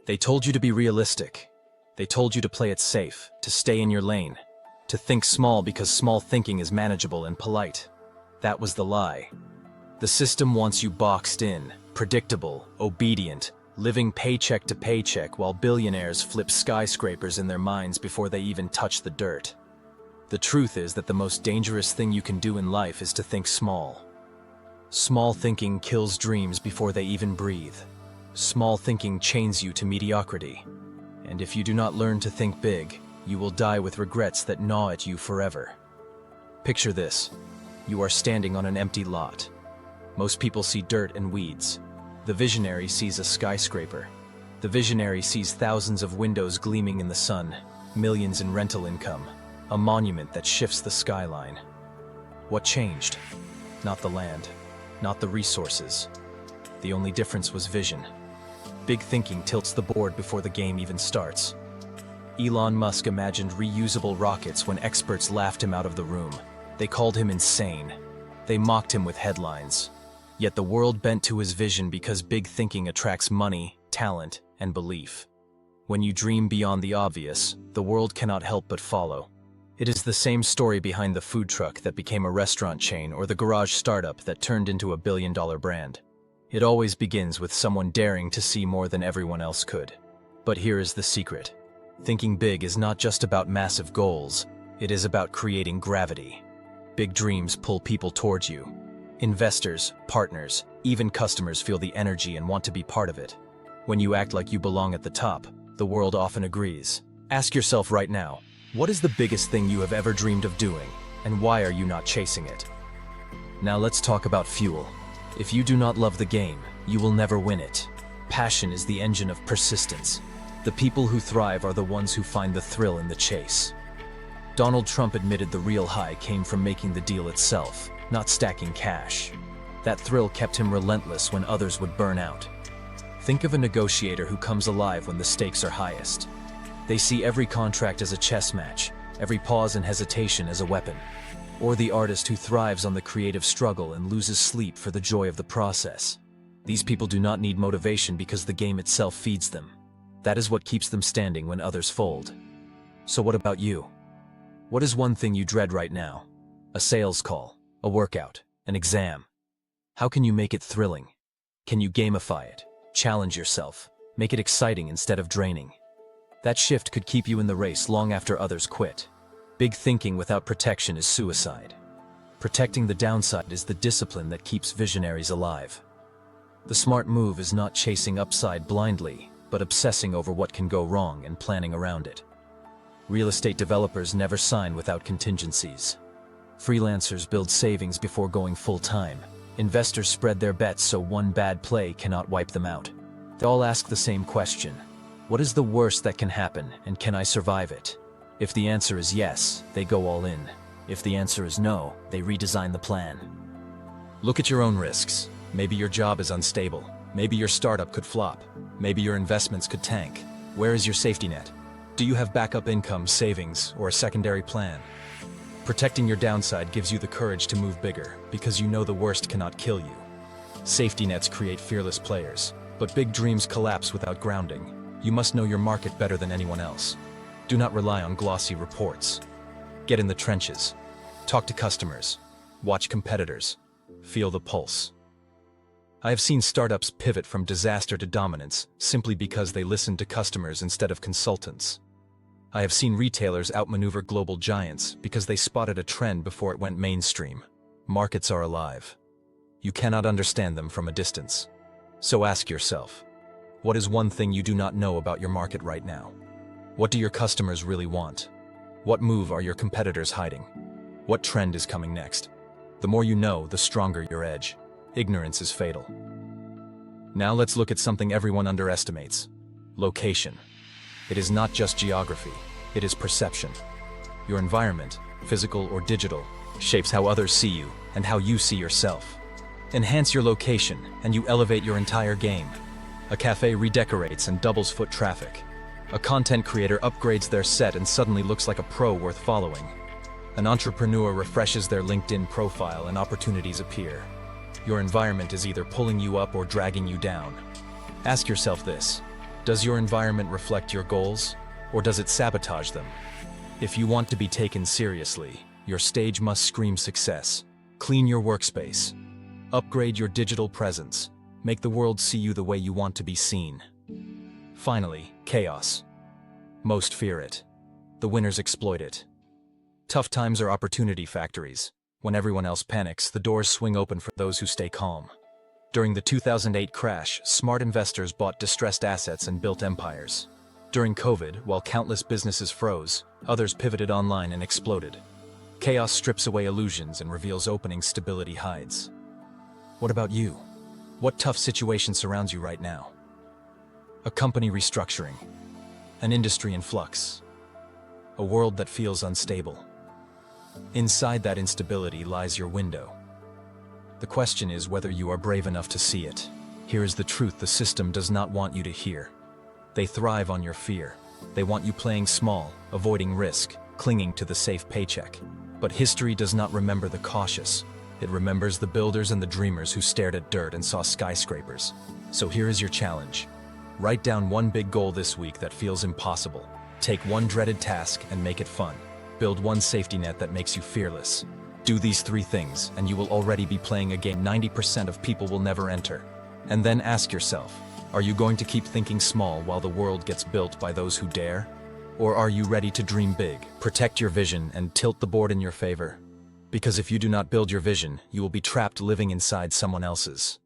They told you to be realistic. They told you to play it safe, to stay in your lane, to think small because small thinking is manageable and polite. That was the lie. The system wants you boxed in, predictable, obedient, living paycheck to paycheck while billionaires flip skyscrapers in their minds before they even touch the dirt. The truth is that the most dangerous thing you can do in life is to think small. Small thinking kills dreams before they even breathe. Small thinking chains you to mediocrity. And if you do not learn to think big, you will die with regrets that gnaw at you forever. Picture this. You are standing on an empty lot. Most people see dirt and weeds. The visionary sees a skyscraper. The visionary sees thousands of windows gleaming in the sun, millions in rental income, a monument that shifts the skyline. What changed? Not the land, not the resources. The only difference was vision. Big thinking tilts the board before the game even starts. Elon Musk imagined reusable rockets when experts laughed him out of the room. They called him insane. They mocked him with headlines. Yet the world bent to his vision because big thinking attracts money, talent, and belief. When you dream beyond the obvious, the world cannot help but follow. It is the same story behind the food truck that became a restaurant chain or the garage startup that turned into a billion-dollar brand. It always begins with someone daring to see more than everyone else could. But here is the secret. Thinking big is not just about massive goals, it is about creating gravity. Big dreams pull people towards you. Investors, partners, even customers feel the energy and want to be part of it. When you act like you belong at the top, the world often agrees. Ask yourself right now, what is the biggest thing you have ever dreamed of doing, and why are you not chasing it? Now let's talk about fuel. If you do not love the game, you will never win it. Passion is the engine of persistence. The people who thrive are the ones who find the thrill in the chase. Donald Trump admitted the real high came from making the deal itself, not stacking cash. That thrill kept him relentless when others would burn out. Think of a negotiator who comes alive when the stakes are highest. They see every contract as a chess match, every pause and hesitation as a weapon. Or the artist who thrives on the creative struggle and loses sleep for the joy of the process. These people do not need motivation because the game itself feeds them. That is what keeps them standing when others fold. So what about you? What is one thing you dread right now? A sales call, a workout, an exam. How can you make it thrilling? Can you gamify it? Challenge yourself. Make it exciting instead of draining. That shift could keep you in the race long after others quit. Big thinking without protection is suicide. Protecting the downside is the discipline that keeps visionaries alive. The smart move is not chasing upside blindly, but obsessing over what can go wrong and planning around it. Real estate developers never sign without contingencies. Freelancers build savings before going full-time. Investors spread their bets so one bad play cannot wipe them out. They all ask the same question. What is the worst that can happen, and can I survive it? If the answer is yes, they go all in. If the answer is no, they redesign the plan. Look at your own risks. Maybe your job is unstable. Maybe your startup could flop. Maybe your investments could tank. Where is your safety net? Do you have backup income, savings, or a secondary plan? Protecting your downside gives you the courage to move bigger, because you know the worst cannot kill you. Safety nets create fearless players, but big dreams collapse without grounding. You must know your market better than anyone else. Do not rely on glossy reports. Get in the trenches. Talk to customers. Watch competitors. Feel the pulse. I have seen startups pivot from disaster to dominance simply because they listened to customers instead of consultants. I have seen retailers outmaneuver global giants because they spotted a trend before it went mainstream. Markets are alive. You cannot understand them from a distance. So ask yourself, what is one thing you do not know about your market right now? What do your customers really want? What move are your competitors hiding? What trend is coming next? The more you know, the stronger your edge. Ignorance is fatal. Now let's look at something everyone underestimates. Location. It is not just geography, it is perception. Your environment, physical or digital, shapes how others see you and how you see yourself. Enhance your location and you elevate your entire game. A cafe redecorates and doubles foot traffic. A content creator upgrades their set and suddenly looks like a pro worth following. An entrepreneur refreshes their LinkedIn profile and opportunities appear. Your environment is either pulling you up or dragging you down. Ask yourself this. Does your environment reflect your goals, or does it sabotage them? If you want to be taken seriously, your stage must scream success. Clean your workspace. Upgrade your digital presence. Make the world see you the way you want to be seen. Finally, chaos. Most fear it. The winners exploit it. Tough times are opportunity factories. When everyone else panics, the doors swing open for those who stay calm. During the 2008 crash, smart investors bought distressed assets and built empires. During COVID, while countless businesses froze, others pivoted online and exploded. Chaos strips away illusions and reveals openings stability hides. What about you? What tough situation surrounds you right now? A company restructuring, an industry in flux, a world that feels unstable. Inside that instability lies your window. The question is whether you are brave enough to see it. Here is the truth the system does not want you to hear. They thrive on your fear. They want you playing small, avoiding risk, clinging to the safe paycheck. But history does not remember the cautious. It remembers the builders and the dreamers who stared at dirt and saw skyscrapers. So here is your challenge. Write down one big goal this week that feels impossible. Take one dreaded task and make it fun. Build one safety net that makes you fearless. Do these 3 things and you will already be playing a game 90% of people will never enter. And then ask yourself, are you going to keep thinking small while the world gets built by those who dare? Or are you ready to dream big, protect your vision, and tilt the board in your favor? Because if you do not build your vision, you will be trapped living inside someone else's.